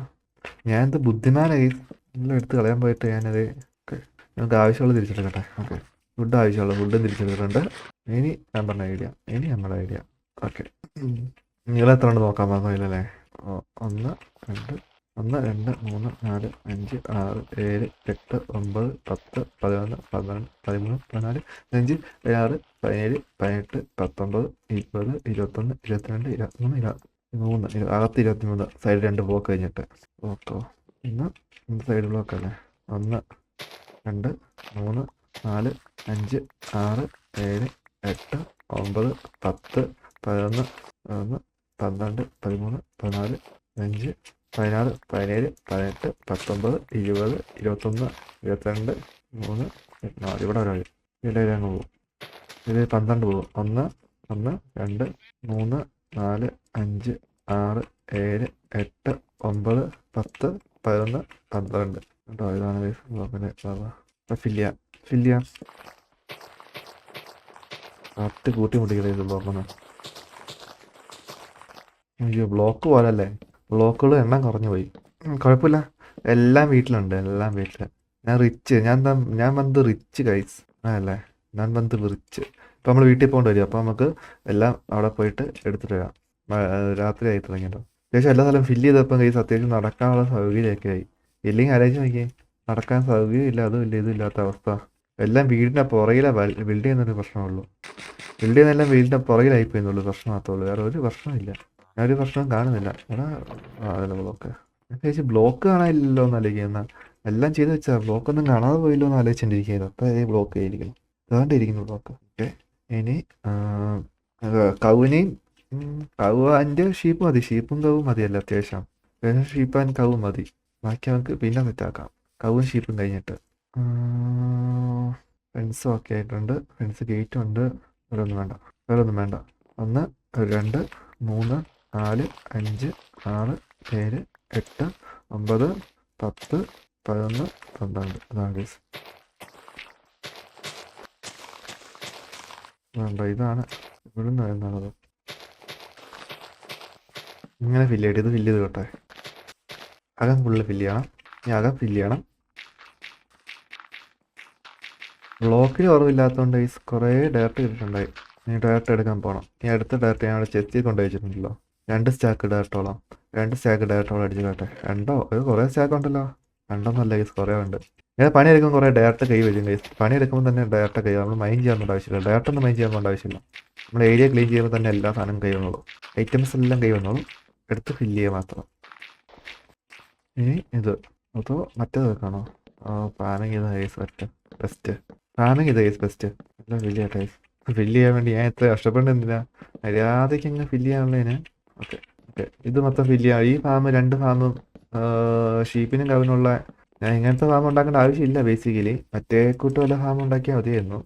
S1: ഞാൻ എന്ത് ബുദ്ധിമാനാ ഗൈസ്, എല്ലാം എടുത്ത് കളയാൻ പോയിട്ട് ഞാനത്. ഓക്കെ, നമുക്ക് ആവശ്യമുള്ളത് തിരിച്ചെടുക്കട്ടെ. ഓക്കെ, ഫുഡ് ആവശ്യമുള്ള ഫുഡും തിരിച്ചെടുത്തിട്ടുണ്ട്. ഇനി ഞാൻ പറഞ്ഞ ഐഡിയ, ഇനി നമ്മുടെ ഐഡിയ. ഓക്കെ, നിങ്ങൾ എത്ര ഉണ്ട് നോക്കാൻ പറഞ്ഞില്ലല്ലേ? 1 2 1 2 3 4 5 6 7 8 9 10 11 12 13 14 15 16 17 18 19 20 21 22 23 അകത്ത് 23, സൈഡ് 2 ബ്ലോക്ക് കഴിഞ്ഞിട്ട്. ഓക്കോ, ഇന്ന് സൈഡ് ബ്ലോക്ക് അല്ലേ? 1 2 3 4 5 6 7 8 9 10 11 11 12 13 14 15 16 17 18 19 20 21 22 3 4. ഇവിടെ ഒരാൾ ഇവിടെ അങ്ങ് പോകും. ഇത് 12 പോകും. 1 1 2 3 4 5 6 7 8 9 10 11 12 കേട്ടോ. ഇതാണ് ഫില്ലിയ കറക്റ്റ് കൂട്ടി മുട്ടിക്കണേ ഇത് ബ്ലോക്കൊന്ന്. അയ്യോ, ബ്ലോക്ക് പോലല്ലേ, ബ്ലോക്കുകൾ എണ്ണം കുറഞ്ഞു പോയി. കുഴപ്പമില്ല, എല്ലാം വീട്ടിലുണ്ട്, എല്ലാം വീട്ടിൽ. ഞാൻ റിച്ച്, ഞാൻ വന്ന് റിച്ച് ഗൈസ് അല്ലേ, ഞാൻ വന്ന് റിച്ച്. ഇപ്പം നമ്മൾ വീട്ടിൽ പോകേണ്ടി വരും, അപ്പോൾ നമുക്ക് എല്ലാം അവിടെ പോയിട്ട് എടുത്തിട്ട് വരാം. രാത്രി ആയി തുടങ്ങിയല്ലോ. അത്യാവശ്യം എല്ലാ സ്ഥലവും ഫില്ല് ചെയ്തപ്പം ഗൈസ് അത്യാവശ്യം നടക്കാനുള്ള സൗകര്യമൊക്കെ ആയി. ഇല്ലെങ്കിൽ ആലോചിച്ച് നോക്കിയേ, നടക്കാൻ സൗകര്യമില്ല, അതും ഇല്ല ഇതും ഇല്ലാത്ത അവസ്ഥ. എല്ലാം വീടിൻ്റെ പുറകിലെ ബിൽഡ് ചെയ്യുന്നൊരു പ്രശ്നമുള്ളൂ. ബിൽഡ് ചെയ്യുന്നതെല്ലാം വീടിൻ്റെ പുറകിലായിപ്പോയെന്നുള്ളൂ പ്രശ്നം മാത്രമേ ഉള്ളൂ, വേറെ ഒരു പ്രശ്നമില്ല. ഞാനൊരു പ്രശ്നം കാണുന്നില്ല. എടാ അതല്ല ബ്ലോക്ക്, ഞാൻ ചോദിച്ചു ബ്ലോക്ക് കാണാനില്ലല്ലോ എന്ന് ആലോചിക്കുന്ന. എല്ലാം ചെയ്ത് വെച്ചാൽ ബ്ലോക്കൊന്നും കാണാതെ പോയില്ലോ എന്ന് ആലോചിച്ചിട്ടിരിക്കുന്നത്. അപ്പം ബ്ലോക്ക് ആയിരിക്കണം, ഇതാണ്ടിരിക്കുന്നു ബ്ലോക്ക്. ഓക്കെ, ഇനി കവുനെയും കവ് ഷീപ്പ് മതി, ഷീപ്പും കവും മതിയല്ലോ അത്യാവശ്യം. ഷീപ്പ് ആൻഡ് കവും മതി, ബാക്കി നമുക്ക് പിന്നെ സെറ്റാക്കാം. കവും ഷീപ്പും കഴിഞ്ഞിട്ട് ഫെൻസും ഒക്കെ ആയിട്ടുണ്ട്. ഫെൻസ് ഗേറ്റും ഉണ്ട്. വേറെ ഒന്നും വേണ്ട. 1 2 3 4 5 6 7 8 9 10 11 12. അതാണ് ഗൈസ്. വേണ്ട, ഇതാണ് ഇവിടുന്ന് വരുന്നത്. ഇങ്ങനെ ഫില്ല് ചെയ്ത് ഫില്ല് ചെയ്ത് കേട്ടെ. അകം ഫുള്ള് ഫില്ല് ചെയ്യണം. ഇനി അകം ഫില്ല് ചെയ്യണം. ബ്ലോക്കിൽ കുറവില്ലാത്തതുകൊണ്ട് ഗൈസ് കുറേ ഡയറക്റ്റ് കിട്ടിയിട്ടുണ്ടായി. ഇനി ഡയറക്റ്റ് എടുക്കാൻ പോകണം. ഈ അടുത്ത ഡയറക്റ്റ് ഞാൻ അവിടെ ചെസ്റ്റിൽ കൊണ്ടുപോയി വെച്ചിട്ടുണ്ടല്ലോ. 2 സ്റ്റാക്ക് ഡയറക്റ്റോളം, 2 സ്റ്റാക്ക് ഡയറക്റ്റോളം അടിച്ച് കേട്ടെ. 2 കുറേ സ്റ്റാക്ക് ഉണ്ടല്ലോ. 2 ഒന്നല്ല ഗൈസ്, കുറേ ഉണ്ട്. ഇങ്ങനെ പണിയെടുക്കുമ്പോൾ കുറേ ഡയറക്റ്റ് കൈ വരും ഗൈസ്. പണിയെടുക്കുമ്പോൾ തന്നെ ഡയറക്റ്റ് കൈ, നമ്മൾ മൈൻഡ് ചെയ്യാൻ ആവശ്യമില്ല. ഡയറക്റ്റ് ഒന്നും മൈൻഡ് ചെയ്യാൻ ആവശ്യമില്ല. നമ്മൾ ഏരിയ ക്ലീൻ ചെയ്യുമ്പോൾ തന്നെ എല്ലാ സാധനവും കൈ വന്നോളും. ഐറ്റംസ് എല്ലാം കൈ വന്നോളും. എടുത്ത് ഫില്ല് ചെയ്യുക മാത്രം. ഇനി ഇത് അതോ മറ്റേത് വെക്കണോ? ഫാമിങ് ചെയ്ത ഗൈസ് ബെസ്റ്റ്. ഫാമിങ് ചെയ്ത ഗൈസ് ബെസ്റ്റ്. എല്ലാം ഫില്ല് ചെയ്യട്ടെ ഗൈസ്. ഫില്ല് ചെയ്യാൻ വേണ്ടി ഞാൻ എത്ര കഷ്ടപ്പെട്ട് എന്തിനാ, മര്യാദയ്ക്ക് അങ്ങ് ഫില്ല് ചെയ്യാനുള്ളതിന്. ഓക്കെ, ഇത് മൊത്തം ഫില്ല് ചെയ്യാം. ഈ ഫാം 2 ഫാമും ഷീപ്പിനും കവിനുള്ള. ഞാൻ ഇങ്ങനത്തെ ഫാം ഉണ്ടാക്കേണ്ട ആവശ്യമില്ല ബേസിക്കലി. മറ്റേ കൂട്ട് വല്ല ഫാം ഉണ്ടാക്കിയാൽ മതിയായിരുന്നു.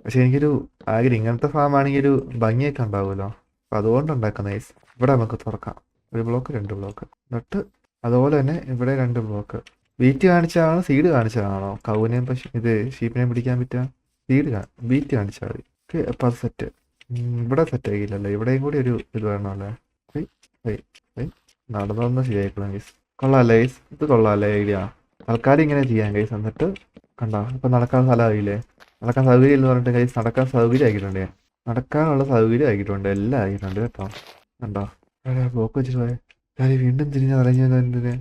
S1: പക്ഷെ എനിക്കൊരു ആഗ്രഹം, ഇങ്ങനത്തെ ഫാം ആണെങ്കിൽ ഒരു ഭംഗിയൊക്കെ ഉണ്ടാവുമല്ലോ, അപ്പം അതുകൊണ്ട് ഉണ്ടാക്കുന്ന ഗൈസ്. ഇവിടെ നമുക്ക് തുറക്കാം. 1 ബ്ലോക്ക് 2 ബ്ലോക്ക് എന്നിട്ട് അതുപോലെ തന്നെ ഇവിടെ 2 ബ്ലോക്ക്. ബീറ്റ് കാണിച്ചതാണോ സീഡ് കാണിച്ചതാണോ? കൗവിനെയും ഇത് ഷീപ്പിനെയും പിടിക്കാൻ പറ്റുക ബീറ്റ് കാണിച്ചാൽ മതി. ഓക്കെ, അപ്പം അത് സെറ്റ്. ഇവിടെ സെറ്റ് ആയില്ലല്ലോ, ഇവിടെയും കൂടി ഒരു ഇത് വേണമല്ലേ. നടന്നൊന്നും ശരിയായിക്കണം ഗൈസ്. കൊള്ളാമല്ലേ ഗൈസ്, ഇത് കൊള്ളാമല്ലേ ഐഡിയ. തൽക്കാലം ഇങ്ങനെ ചെയ്യാം ഗൈസ്. എന്നിട്ട് കണ്ടോ, ഇപ്പം നടക്കാൻ സ്ഥലമായില്ലേ. നടക്കാൻ സൗകര്യം എന്ന് പറഞ്ഞിട്ട് ഗൈസ്, നടക്കാൻ സൗകര്യം ആക്കിയിട്ടുണ്ട് ഞാൻ. നടക്കാനുള്ള സൗകര്യം ആക്കിയിട്ടുണ്ട്, എല്ലാം ആക്കിയിട്ടുണ്ട് കേട്ടോ. കണ്ടോ, ബ്ലോക്ക് വെച്ചിട്ട് പോയെ. ഞാൻ വീണ്ടും തിരിഞ്ഞ് പറഞ്ഞതിന്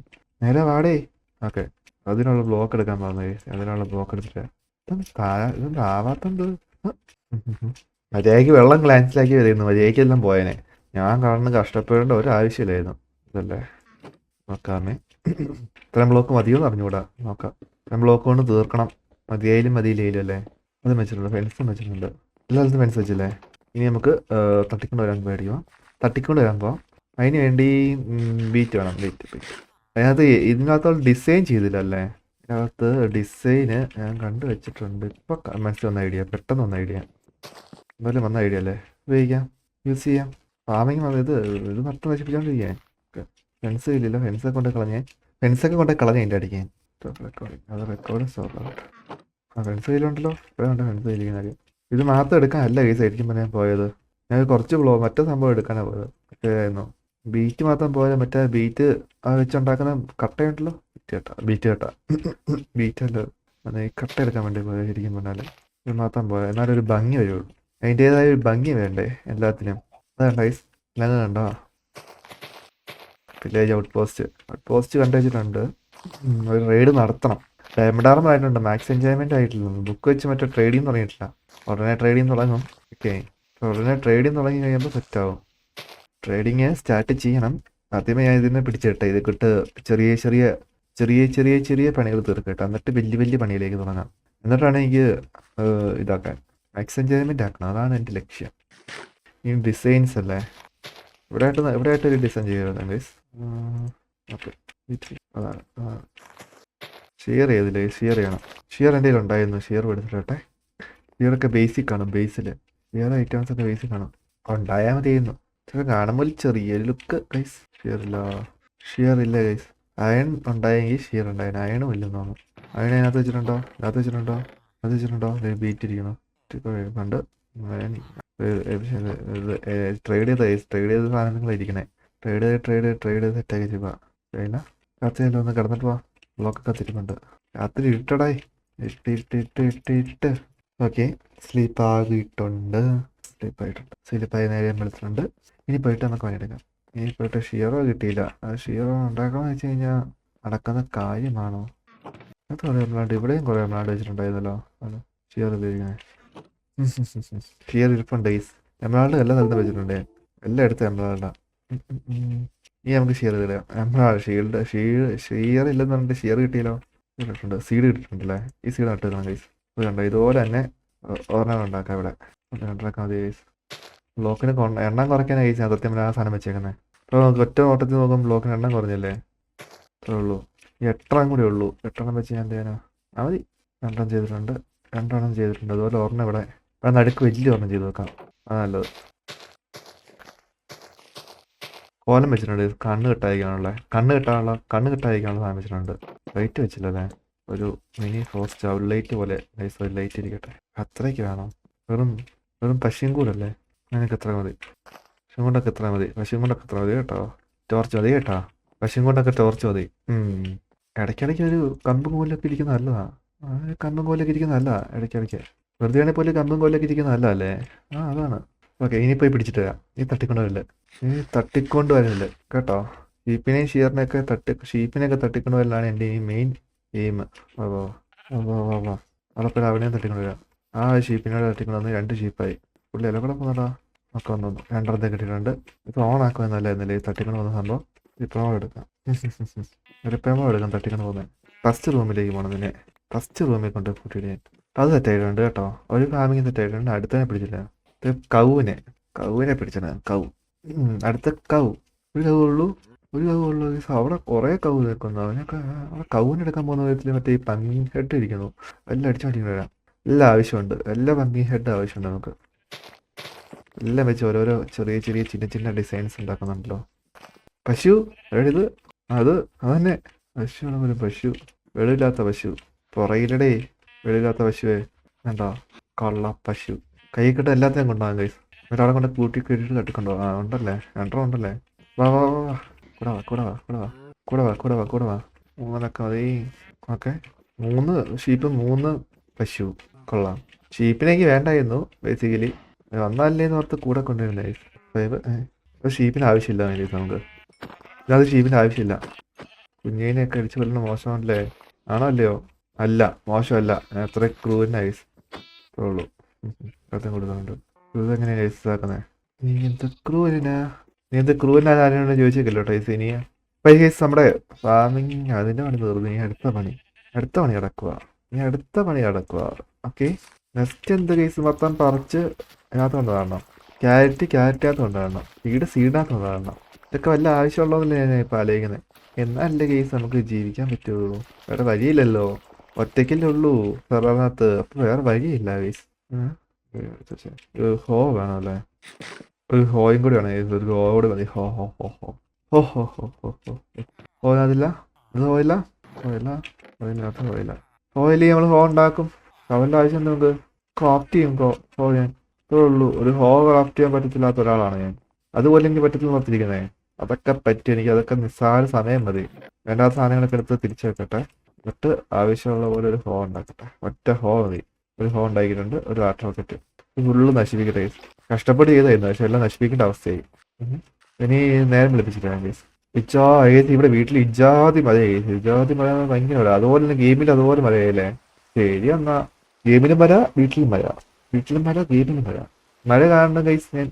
S1: നേരെ വാടേ. ഓക്കെ, അതിനുള്ള ബ്ലോക്ക് എടുക്കാൻ പറഞ്ഞു ഗൈസ്. അതിനുള്ള ബ്ലോക്ക് എടുത്തിട്ട് ഇതൊന്നും ആവാത്തത്. മര്യാദയ്ക്ക് വെള്ളം ക്ലാൻസിലാക്കി വരുന്നു, മര്യാദയ്ക്കെല്ലാം പോയേനെ. ഞാൻ കാണുന്ന കഷ്ടപ്പെടേണ്ട ഒരു ആവശ്യമില്ലായിരുന്നു. ഇതല്ലേ നോക്കാമേ, ഇത്രയും ബ്ലോക്ക് മതിയോ എന്ന് അറിഞ്ഞുകൂടാ. നോക്കാം, ഇത്രയും ബ്ലോക്ക് കൊണ്ട് തീർക്കണം. മതിയിലും അല്ലേ. അതും വെച്ചിട്ടുണ്ട്, ഫെൻസും വെച്ചിട്ടുണ്ട്. എല്ലായിടത്തും ഫെൻസ് വെച്ചില്ലേ. ഇനി നമുക്ക് തട്ടിക്കൊണ്ട് വരാൻ പേടിക്കാം. തട്ടിക്കൊണ്ട് വരാൻ പോവാം. അതിന് വേണ്ടി ബീറ്റ് വേണം. ബീറ്റ് അതിനകത്ത് ഇതിനകത്തോളം ഡിസൈൻ ചെയ്തില്ലല്ലേ. ഇതിനകത്ത് ഡിസൈന് ഞാൻ കണ്ടു വെച്ചിട്ടുണ്ട്. ഇപ്പോൾ മനസ്സിൽ വന്ന ഐഡിയ, പെട്ടെന്ന് വന്ന ഐഡിയ, എന്തായാലും വന്ന ഐഡിയ അല്ലേ. ഉപയോഗിക്കാം, യൂസ് ചെയ്യാം. ഫാമിങ് ഇത് നഷ്ടം നശിപ്പിച്ചോണ്ടിരിക്കാൻ. ഫെൻസ് ഇല്ലല്ലോ, ഫെൻസൊക്കെ കൊണ്ട് കളഞ്ഞേ. ഫെൻസൊക്കെ കൊണ്ട് കളഞ്ഞ അതിൻ്റെ അടിക്കാൻ. റെക്കോർഡിങ് അത് റെക്കോർഡ് സ്റ്റോപ്പ്. ഫ്രണ്ട് സൈഡിലുണ്ടല്ലോ. ഇവിടെ ഉണ്ട് ഫ്രണ്ട് സൈഡിലിരിക്കുന്ന. ഇത് മാത്രം എടുക്കാനല്ല കേസ് ആയിരിക്കും ഞാൻ പോയത്. ഞാൻ കുറച്ച് മറ്റേ സംഭവം എടുക്കാനാണ് പോയത്. മറ്റേതായിരുന്നു ബീറ്റ് മാത്രം പോയാൽ മറ്റേ ബീറ്റ് വെച്ചുണ്ടാക്കുന്ന കട്ടയുണ്ടല്ലോ. ബീറ്റ് കട്ട ബീറ്റ് അല്ല, ഈ കട്ട എടുക്കാൻ വേണ്ടി പോയത് ശരിക്കും പറഞ്ഞാൽ. ഇത് മാത്രം പോയാൽ എന്നാലും ഒരു ഭംഗി വരുള്ളൂ. അതിൻ്റേതായ ഒരു ഭംഗി വേണ്ടേ എല്ലാത്തിനും. അതാണ് ഗൈസ്. ഇല്ല കണ്ടോ വില്ലേജ് ഔട്ട് പോസ്റ്റ് കണ്ടു വെച്ചിട്ടുണ്ട്. ഒരു റെയ്ഡ് നടത്തണം. ഡയമണ്ട് ആർമർ ആയിട്ടുണ്ട്. മാക്സ് എൻജോയ്മെന്റ് ആയിട്ടില്ല. ബുക്ക് വെച്ച് മറ്റേ ട്രേഡിങ് തുടങ്ങിയിട്ടില്ല. ഉടനെ ട്രേഡിങ് തുടങ്ങും. ഓക്കെ, ഉടനെ ട്രേഡിങ് തുടങ്ങി കഴിയുമ്പോൾ സെറ്റാവും. ട്രേഡിങ് സ്റ്റാർട്ട് ചെയ്യണം. ആദ്യമേ ഞാൻ ഇതിനെ പിടിച്ചിട്ടെ. ഇത് കിട്ട് ചെറിയ ചെറിയ ചെറിയ ചെറിയ ചെറിയ പണികൾ തീർക്കട്ടെ. എന്നിട്ട് വലിയ വലിയ പണിയിലേക്ക് തുടങ്ങാം. എന്നിട്ടാണ് എനിക്ക് ഇതാക്കാൻ മാക്സ് എൻജോയ്മെന്റ് ആക്കണം. അതാണ് എൻ്റെ ലക്ഷ്യം. ഈ ഡിസൈൻസ് അല്ലേ, ഇവിടെ ആയിട്ട് ഒരു ഡിസൈൻ ചെയ്യുന്നത് ഗൈസ്. ഓക്കെ, അതാണ് ഷെയർ ചെയ്തില്ലേ? ഷെയർ ചെയ്യണം. ഷെയർ എൻ്റെ കയ്യിൽ ഉണ്ടായിരുന്നു. ഷെയർ എടുത്തിട്ടെ. ഷെയറൊക്കെ ബേസിക് ആണ്. ഷെയർ ഐറ്റംസ് ഒക്കെ ബേസിക് ആണ്. ഉണ്ടായാൽ മതിയായിരുന്നു. കാണുമ്പോൾ ചെറിയൊരു ലുക്ക് ഗൈസ്. ഷെയർ ഇല്ല ഗൈസ്. അയൺ ഉണ്ടായെങ്കിൽ ഷെയർ ഉണ്ടായിരുന്നു. അയണും ഇല്ലെന്ന് തോന്നുന്നു. അയൺ അതിനകത്ത് വെച്ചിട്ടുണ്ടോ? ബീറ്റ് ഇരിക്കണം. കണ്ട് ട്രേഡ് ചെയ്ത സാധനങ്ങളായിരിക്കണേ. ട്രേഡ് ചെയ്ത് സെറ്റാക്കി ചെയ്യുക. പിന്നെ രാത്രിയല്ല ഒന്ന് കിടന്നിട്ട് പോവാ. ബ്ലോക്കൊക്കെ കത്തിരിപ്പുണ്ട്. രാത്രി ഇട്ടടായി. ഇട്ട് ഓക്കെ. സ്ലീപ്പായിട്ടുണ്ട്. സ്ലീപ്പായി നേരെ വെളുത്തിട്ടുണ്ട്. ഇനി പോയിട്ട് നമുക്ക് പണിയെടുക്കാം. ഇനി പോയിട്ട് ഷീറോ കിട്ടിയില്ല. ആ ഷീറോ ഉണ്ടാക്കാമെന്ന് വെച്ച് കഴിഞ്ഞാൽ നടക്കുന്ന കാര്യമാണോ? അത് കുറേ എംബ്ലാഡ്, ഇവിടെയും കുറേ എംബ്ലാഡ് വെച്ചിട്ടുണ്ടായിരുന്നല്ലോ. അത് ഷീർ ഉപയോഗിക്കുന്നത്. ഷീർ ഇരിപ്പുണ്ട് ഗൈസ്. എംബ്ലാഡ് എല്ലാം സ്ഥലത്ത് വെച്ചിട്ടുണ്ട്. എല്ലാം എടുത്ത് എംബ്ലാഡാ. ഇനി നമുക്ക് ഷീർ കിട്ടാം. എംബ്ലാഡ് ഷീർ ഇല്ലെന്ന് പറഞ്ഞിട്ട് ഷീർ കിട്ടിയല്ലോ. കിട്ടിയിട്ടുണ്ട്. സീഡ് കിട്ടിയിട്ടുണ്ടല്ലേ. ഈ സീഡ് നട്ടുവെക്കണം ഗൈസ്. ഇത് കണ്ടോ, ഇതുപോലെ തന്നെ ഒരെണ്ണം ഉണ്ടാക്കാം. ഇവിടെ ഉണ്ടാക്കാൻ മതി ഗൈസ്. ബ്ലോക്കിന് എണ്ണം കുറയ്ക്കാനാണ് ഗൈസ് ഞാൻ സത്യം ആ സാധനം വെച്ചേക്കുന്നത്. അപ്പോൾ നമുക്ക് ഒറ്റ നോട്ടത്തിൽ നോക്കുമ്പോൾ ബ്ലോക്കിന് എണ്ണം കുറഞ്ഞല്ലേ. അത്രേ ഉള്ളൂ. ഈ 8 കൂടെ ഉള്ളൂ. 8 വെച്ച് ഞാൻ എന്ത് ചെയ്യാനാ? മതി. 2 ചെയ്തിട്ടുണ്ട്. 2 ചെയ്തിട്ടുണ്ട്. അതുപോലെ ഒരെണ്ണം ഇവിടെ നടുക്ക് വലിയ ഒരെണ്ണം ചെയ്ത് വെക്കാം. അത് നല്ലത്. കോലം വെച്ചിട്ടുണ്ട്. കണ്ണ് കിട്ടാതിരിക്കാനുള്ള സാധനം വെച്ചിട്ടുണ്ട്. ലൈറ്റ് വെച്ചില്ലല്ലേ. ഒരു മിനി ഫോസ്റ്റ് ഔട്ട് ലൈറ്റ് പോലെ ഒരു ലൈറ്റ് ഇരിക്കട്ടെ. അത്രയ്ക്ക് വേണം. വെറും പശുവും കൂടല്ലേ. നിനക്ക് എത്ര മതി? പശുവും കൊണ്ടൊക്കെ എത്ര മതി കേട്ടോ. ടോർച്ച് മതി കേട്ടോ. പശുവും കൊണ്ടൊക്കെ ടോർച്ച് മതി. ഇടയ്ക്കിടയ്ക്ക് ഒരു കമ്പും കോലൊക്കെ ഇരിക്കുന്ന നല്ലതാ. ഇടയ്ക്കിടയ്ക്ക് വെറുതെ ആണെങ്കിൽ പോലും കമ്പും കോലൊക്കെ ഇരിക്കുന്ന നല്ലതല്ലേ. അതാണ്. ഓക്കെ, ഇനി പോയി പിടിച്ചിട്ട് വരാം. തട്ടിക്കൊണ്ട് വരില്ല കേട്ടോ. ഷീപ്പിനെയൊക്കെ തട്ടിക്കൊണ്ട് വരലാണ് എൻ്റെ ഈ മെയിൻ എയിം. അവിടെ പോയി അവിടെയും തട്ടിക്കൊണ്ട് വരാം. ആ ഷീപ്പിനോട് തട്ടിക്കൊണ്ട് വന്ന് 2 ഷീപ്പായി. പുള്ളി എല്ലാം കൂടെ പോകുന്നതാ. ഒക്കെ വന്നു 2 കിട്ടിയിട്ടുണ്ട്. ഇത് ഓൺ ആക്കുവാൻ നല്ലതായിരുന്നില്ലേ ഈ തട്ടിക്കൊണ്ട് പോകുന്ന സംഭവം. ഇപ്പം എടുക്കാം. തട്ടിക്കൊണ്ട് പോകുന്നത്. ഫസ്റ്റ് റൂമിലേക്ക് പോകണം. പിന്നെ ഫസ്റ്റ് റൂമിൽ കൊണ്ട് കൂട്ടിയിട്ട് അത് സെറ്റായിട്ടുണ്ട് കേട്ടോ. ഒരു ഫാമിങ് സെറ്റായിട്ടുണ്ട്. അടുത്തതിനെ പിടിച്ചില്ല. കൗവിനെ പിടിച്ചാണ്. അടുത്ത ഒരു കൗള്ളൂ. അവിടെ കുറേ കൗ നിൽക്കുന്നു. അവനൊക്കെ അവിടെ കൗവിനെടുക്കാൻ പോകുന്ന വിധത്തിൽ മറ്റേ ഈ പമ്പിങ് ഹെഡ് ഇരിക്കുന്നു. എല്ലാം അടിച്ചടിക്കുന്നു വരാം. എല്ലാം ആവശ്യമുണ്ട്. എല്ലാ പമ്പിങ് ഹെഡ് ആവശ്യമുണ്ട് നമുക്ക്. എല്ലാം വെച്ച് ഓരോരോ ചെറിയ ചിന്ന ഡിസൈൻസ് ഉണ്ടാക്കുന്നുണ്ടല്ലോ. പശു ഇത് അതന്നെ പശു. വെളിയില്ലാത്ത പശു. പുറയിലടേ വെളിയില്ലാത്ത പശുവേ. വേണ്ടോ കൊള്ള പശു. കൈ കിട്ട എല്ലാത്തിനും കൊണ്ടുപോകാം ഗൈസ്. ഒരാളെ കൊണ്ട് കൂട്ടി കെട്ടിട്ട് തട്ടിക്കൊണ്ടോ. ഉണ്ടല്ലേ. 2 ഉണ്ടല്ലേ. വാ കൂടെ വാ. 3 മതി. ഓക്കെ, 3 ഷീപ്പ് 3 പശു. കൊള്ളാം. ഷീപ്പിനേക്ക് വേണ്ടായിരുന്നു ബേസിക്കലി. വന്നാലേന്ന് ഓർത്ത് കൂടെ കൊണ്ടുവരില്ല. ഷീപ്പിന് ആവശ്യമില്ല നമുക്ക്. അത് ഷീപ്പിന് ആവശ്യമില്ല. കുഞ്ഞിനെയൊക്കെ അടിച്ചു കൊല്ലുന്ന മോശമല്ലേ? ആണോ അല്ലയോ? അല്ല, മോശമല്ല. അത്ര ക്രൂവിനായി ഉള്ളൂ. കൊടുക്കുന്നുണ്ട്. ക്രൂ എങ്ങനെയാണ് ഗൈസ് ഇതാക്കുന്നത്? നീ എന്ത് ക്രൂവിനാ ആരോട് ചോദിച്ചേക്കില്ല കേട്ടോ ഗൈസ്. ഇനി ഗൈസ് നമ്മുടെ ഫാമിങ് അതിൻ്റെ പണി തീർന്നു. ഇനി അടുത്ത പണി നടക്കുക. ഓക്കെ, നെക്സ്റ്റ് എന്ത് ഗൈസ് മൊത്തം പറിച്ച് അതിനകത്ത് കൊണ്ടുവരണം. ക്യാരറ്റിനകത്ത് കൊണ്ടുവരണം. സീഡിനകത്ത് കൊണ്ടുവരണം. ഇതൊക്കെ വല്ല ആവശ്യമുള്ളതല്ലേ ഞാൻ ഇപ്പോൾ ആലോചിക്കുന്നത്. എന്നല്ലേ ഗൈസ് നമുക്ക് ജീവിക്കാൻ പറ്റുള്ളൂ. വേറെ വഴിയില്ലല്ലോ. ഒറ്റയ്ക്കല്ലേ ഉള്ളൂ സെർവറിനകത്ത്. അപ്പോൾ വേറെ വഴിയില്ല ഗൈസ്. ഹോ വേണമല്ലേ? ഒരു ഹോയും കൂടി വേണം. ഒരു ഹോ കൂടി മതി. ഹോയില്ല. ഹോയില്ല. ഹോയില് നമ്മൾ ഹോ ഉണ്ടാക്കും. അവൻ്റെ ആവശ്യം നമുക്ക് ക്രാഫ്റ്റ് ചെയ്യും ഞാൻ ഇത്രേ ഉള്ളൂ. ഒരു ഹോ ക്രാഫ്റ്റ് ചെയ്യാൻ പറ്റത്തില്ലാത്ത ഒരാളാണ് ഞാൻ. അതുപോലെ എനിക്ക് പറ്റത്തില്ല ഓർത്തിരിക്കുന്നേ. അതൊക്കെ പറ്റും എനിക്ക്. അതൊക്കെ നിസ്സാര സമയം മതി. വേണ്ടാത്ത സാധനങ്ങളൊക്കെ എടുത്ത് തിരിച്ചു വെക്കട്ടെ. എന്നിട്ട് ആവശ്യമുള്ള പോലെ ഒരു ഹോ ഉണ്ടാക്കട്ടെ. ഒറ്റ ഹോ മതി. ഒരു ഹോ ഉണ്ടാക്കിയിട്ടുണ്ട്. ഒരു വാട്ടർ റോക്കറ്റ്. ഫുള്ള് നശിപ്പിക്കട്ടെ. കഷ്ടപ്പെട്ട് ചെയ്തായിരുന്നു, പക്ഷെ എല്ലാം നശിപ്പിക്കേണ്ട അവസ്ഥയായി. ഇനി നേരം വിളിപ്പിച്ചിട്ടാണ് കേസ്. ഇവിടെ വീട്ടിൽ ഇജാതി മഴ ചെയ്തു. ഇജാതി മഴ ഭയങ്കര മഴ. അതുപോലെ തന്നെ ഗെയിമിൽ അതുപോലെ മഴയല്ലേ. ശരി എന്നാ. ഗെയിമിലും മഴ, വീട്ടിലും മഴ. വീട്ടിലും മഴ, ഗെയിമിലും മഴ. മഴ കാരണം കൈസ് ഞാൻ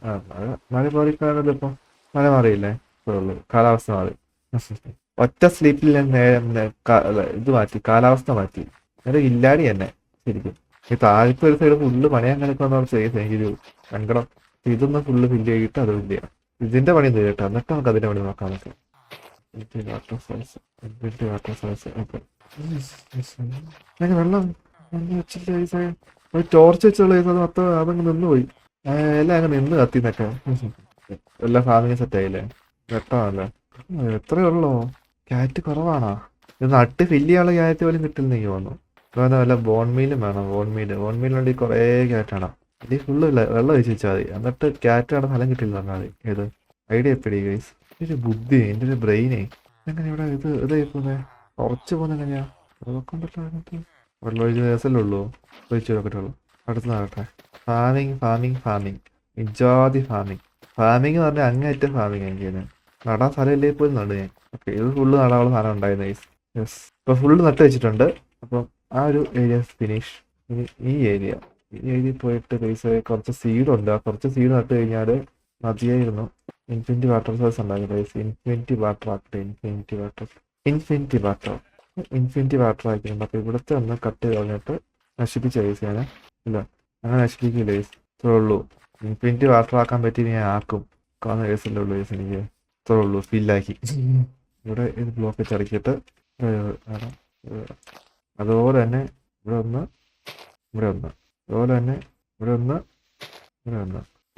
S1: മഴ മാറി കാണുമല്ലോ. ഇപ്പം മഴ മാറിയില്ലേ? ഉള്ളൂ കാലാവസ്ഥ മാറി. ഒറ്റ സ്ലീപ്പിൽ ഞാൻ ഇത് മാറ്റി, കാലാവസ്ഥ മാറ്റി. നേരെ ഇല്ലാടി തന്നെ ശരിക്കും. ഈ താഴത്തെ ഒരു സൈഡ് ഫുള്ള് പണിയാൻ കിടക്കുന്ന ചെയ്ത് എനിക്കൊരു സങ്കടം. ഇതൊന്നും ഫുള്ള് ഫില്ല് ചെയ്തിട്ട് അത് ഫില്ല് ചെയ്യാം. ഇതിന്റെ പണി എന്ത് കേട്ടോ, എന്നിട്ട് നമുക്ക് അതിന്റെ പണി നോക്കാം. നമുക്ക് വാട്ടർ സോഴ്സ് വെള്ളം വെച്ചില്ല. ഒരു ടോർച്ച് വെച്ചുള്ള അത് മൊത്തം അതങ്ങ് നിന്നുപോയി. എല്ലാം അങ്ങ് നിന്ന് കത്തിന്നൊക്കെ. എല്ലാം ഫാമിങ് സെറ്റ് ആയില്ലേ? വെട്ടമല്ലേ? എത്രയേ ഉള്ളോ? ക്യാറ്റ് കുറവാണോ? ഇത് നട്ട് ഫില്ല് ചെയ്യാനുള്ള ക്യാറ്റ് പോലും കിട്ടില്ലെന്നെനിക്ക് തോന്നുന്നു. അതുപോലെ വല്ല ബോൺമീലും വേണം. ബോൺമീലുണ്ടെങ്കിൽ കുറേ ക്യാറ്റാണ്. ഇതിൽ ഫുള്ള് വെള്ളം ഒഴിച്ച് വെച്ചാൽ മതി. എന്നിട്ട് ക്യാറ്റാണ് സ്ഥലം കിട്ടില്ല പറഞ്ഞാൽ മതി. ഏത് ഐഡിയ എപ്പിടി ഗൈസ്. ഒരു ബുദ്ധി, എൻ്റെ ഒരു ബ്രെയിനേ. എങ്ങനെ ഇവിടെ ഇതായി പോകുന്നത്? ഉറച്ചു പോകുന്നത് എങ്ങനെയാ? അതൊക്കെ പറ്റില്ല. വെള്ളം ഒഴിച്ച് ദിവസമല്ലേ ഉള്ളൂ. ഒഴിച്ചു നോക്കട്ടുള്ളൂ. അടുത്ത് നടക്കട്ടെ. ഫാമിങ് ഇജാതി ഫാമിങ് എന്ന് പറഞ്ഞാൽ അങ്ങേറ്റം ഫാമിങ് ഞാൻ ചെയ്യുന്നത്. നടാൻ സ്ഥലമില്ലേ പോലും നടും ഞാൻ. ഓക്കെ, ഇത് ഫുള്ള് നടാനുള്ള സാധനം ഉണ്ടായിരുന്നു ഗൈസ്. യെസ്, ഇപ്പോൾ ഫുള്ള് നട്ട് വെച്ചിട്ടുണ്ട്. അപ്പം ആ ഒരു ഏരിയ ഫിനിഷ്. ഇനി ഈ ഏരിയ പോയിട്ട് ഗൈസ് കുറച്ച് സീഡുണ്ട്. ആ കുറച്ച് സീഡ് നട്ട് കഴിഞ്ഞാൽ മതിയായിരുന്നു. ഇൻഫിനിറ്റി വാട്ടർ സോഴ്സ് ഉണ്ടാകും ഗൈസ്. ഇൻഫിനിറ്റി വാട്ടർ ആക്കിയിട്ടുണ്ട്. അപ്പോൾ ഇവിടുത്തെ ഒന്ന് കട്ട് ചെയ്ത് കളഞ്ഞിട്ട് നശിപ്പിച്ച ഗൈസ് ഞാൻ. ഇല്ല, അങ്ങനെ നശിപ്പിക്കില്ല ഗൈസ്. ഇത്രേ ഉള്ളൂ. ഇൻഫിനിറ്റി വാട്ടർ ആക്കാൻ പറ്റി ഞാൻ ആക്കും. കാണുന്ന കേസല്ലേ ഉള്ളൂ ഗൈസ്. എനിക്ക് ഇത്രേ ഉള്ളൂ. ഫില്ലാക്കി. ഇവിടെ ഇത് ബ്ലോക്ക് ചടക്കിയിട്ട് അതുപോലെ തന്നെ ഇവിടെ ഒന്ന്, അതുപോലെ തന്നെ ഇവിടെ ഒന്ന്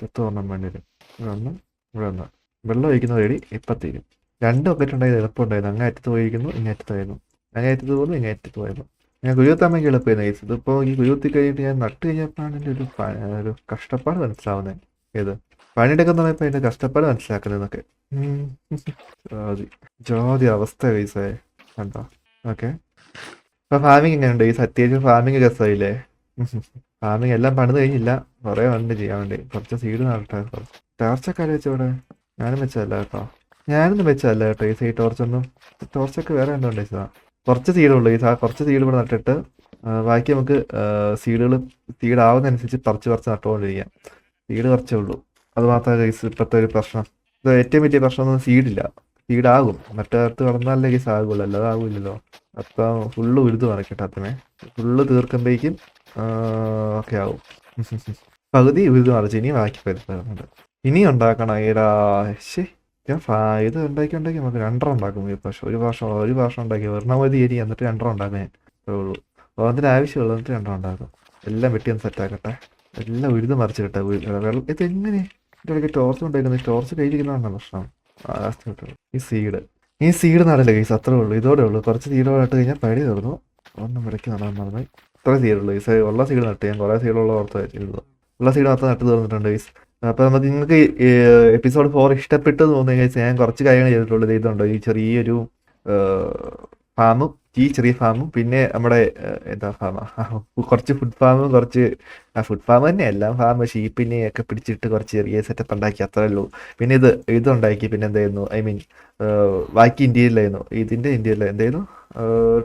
S1: ചെത്തോർണം വേണ്ടി ഇവിടെ ഒന്ന് വെള്ളം ഒഴിക്കുന്ന റെഡി. ഇപ്പം തീരും. 2 ബക്കറ്റ് ഉണ്ടായത് എളുപ്പമുണ്ടായിരുന്നു. അങ്ങേ അറ്റത്ത് പോയിരിക്കുന്നു, ഇങ്ങേ അറ്റത്തായിരുന്നു. അങ്ങേ അറ്റത്ത് പോകുന്നു, ഇങ്ങേ അറ്റത്ത് പോയിരുന്നു. ഞാൻ കുരുത്താമെങ്കിൽ എളുപ്പമായിരുന്നു ഗൈസ്. ഇതിപ്പോൾ ഈ കുരുത്തി കഴിഞ്ഞിട്ട് ഞാൻ നട്ട് കഴിഞ്ഞപ്പോഴാണ് എൻ്റെ ഒരു കഷ്ടപ്പാട് മനസ്സിലാവുന്നത്. ഏത് പണിയെടുക്കുന്ന സമയത്ത് അതിൻ്റെ കഷ്ടപ്പാട് മനസ്സിലാക്കുന്നതൊക്കെ. ജാതി അവസ്ഥ ഗൈസേ കണ്ടോ? ഓക്കെ, അപ്പോൾ ഫാമിങ് എങ്ങനെയുണ്ട് ഗൈസ്? അത്യാവശ്യം ഫാമിങ് രസമായില്ലേ? ഫാമിങ് എല്ലാം പണിത് കഴിഞ്ഞില്ല, കുറേ ഉണ്ട് ചെയ്യാൻ വേണ്ടി. കുറച്ച് സീഡ് നടട്ടെ. ടോർച്ചൊക്കെ ആരും വെച്ചവിടെ? ഞാനും വെച്ചതല്ല കേട്ടോ. ഈ ടോർച്ചൊക്കെ വേറെ എന്തോ വെച്ചതാണ്. കുറച്ച് സീഡുള്ളൂ ഈ കുറച്ച് സീഡ് ഇവിടെ നട്ടിട്ട് ബാക്കി നമുക്ക് സീഡാവുന്നതനുസരിച്ച് പറിച്ച് നട്ടുകൊണ്ടിരിക്കാം. സീഡ് കുറച്ചേ ഉള്ളൂ. അത് മാത്രമേ ഗൈസ് ഇപ്പോഴത്തെ ഒരു പ്രശ്നം. ഇത് ഏറ്റവും വലിയ പ്രശ്നമൊന്നും സീഡില്ല. സീഡാകും, മറ്റേടത്ത് കടന്നാലേ ഗൈസ് ആകുമല്ലോ, അല്ലാതെ ആകില്ലല്ലോ. അപ്പം ഫുള്ള് ഉരുത് മറക്കട്ടെ. അത്രമേ ഫുള്ള് തീർക്കുമ്പോഴേക്കും ഒക്കെ ആവും. പകുതി ഉരുത് മറിച്ച് ഇനി ബാക്കി വരുന്നുണ്ട്. ഇനി ഉണ്ടാക്കണം. ഞാൻ ഇത് ഉണ്ടാക്കി നമുക്ക് 2 ഉണ്ടാക്കും. പക്ഷെ ഒരു വർഷം ഉണ്ടാക്കി വെറുതെ ഏരി എന്നിട്ട് 2 ഉണ്ടാക്കും ഞാൻ. അത്രേ ഉള്ളൂ. അപ്പോൾ അതിന് ആവശ്യമുള്ളത് എന്നിട്ട് 2 ഉണ്ടാക്കും. എല്ലാം വെട്ടി ഒന്ന് സെറ്റാക്കട്ടെ. എല്ലാം ഉരുത് മറിച്ച് കിട്ടെ. വെള്ളം ഇതെങ്ങനെ എൻ്റെ ഇടയ്ക്ക് ടോർച്ച് ഉണ്ടായിരുന്നു. ടോർച്ച് കയ്യിരിക്കുന്നതാണ് പ്രശ്നം. ഈ സീഡ് നടല്ല ഗൈസ്. അത്രേ ഉള്ളൂ. ഇതോടെ ഉള്ളൂ. കുറച്ച് സീഡോടെ നട്ട് കഴിഞ്ഞാൽ പടി തീർന്നു. ഒന്നും ഇടയ്ക്ക് നടാൻ മറന്നു. ഇത്ര സീഡുള്ളൂ ഗൈസ്. ഉള്ള സീഡ് നട്ട് ഞാൻ കുറേ സീഡുള്ള ഓർത്ത് വെച്ചിരുന്നു. ഉള്ള സീഡ് മാത്രം നട്ട് തീർന്നിട്ടുണ്ട് ഗൈസ്. അപ്പോൾ നമുക്ക് നിങ്ങൾക്ക് എപ്പിസോഡ് 4 ഇഷ്ടപ്പെട്ടു തോന്നുന്നു ഗൈസ്. ഞാൻ കുറച്ച് കാര്യങ്ങൾ ചെയ്തിട്ടുള്ളത് ഇതുണ്ടോ, ഈ ചെറിയൊരു ഫാമും, ചെറിയ ഫാമും, പിന്നെ നമ്മുടെ എന്താ കുറച്ച് ഫുഡ് ഫാം തന്നെ, എല്ലാം ഫാം ഷീപ്പിനെ ഒക്കെ പിടിച്ചിട്ട് കുറച്ച് ചെറിയ സെറ്റപ്പ് ഉണ്ടാക്കി, അത്രേ ഉള്ളൂ. പിന്നെ ഇതുണ്ടാക്കി. പിന്നെ എന്തായിരുന്നു, ബാക്കി ഇന്ത്യയിലായിരുന്നു. എന്തായിരുന്നു,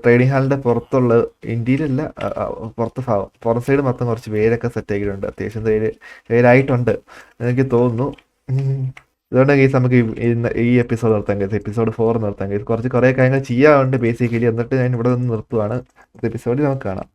S1: ട്രേഡിംഗ് ഹാളിൻ്റെ പുറത്തുള്ള ഇന്ത്യയിലല്ല, പുറത്ത് സൈഡ് മൊത്തം കുറച്ച് വേരൊക്കെ സെറ്റ് ആക്കിയിട്ടുണ്ട്. അത്യാവശ്യം വേരായിട്ടുണ്ട് എനിക്ക് തോന്നുന്നു. അതുകൊണ്ട് കേസ് നമുക്ക് ഈ എപ്പിസോഡ് നിർത്താൻ കേസ്. എപ്പിസോഡ് 4 നിർത്താൻ കേസ്. കുറേ കാര്യങ്ങൾ ചെയ്യാറുണ്ട് ബേസിക്കലി. എന്നിട്ട് ഞാൻ ഇവിടെ നിന്ന് നിർത്തുവാണ്. എപ്പിസോഡിൽ നമുക്ക് കാണാം.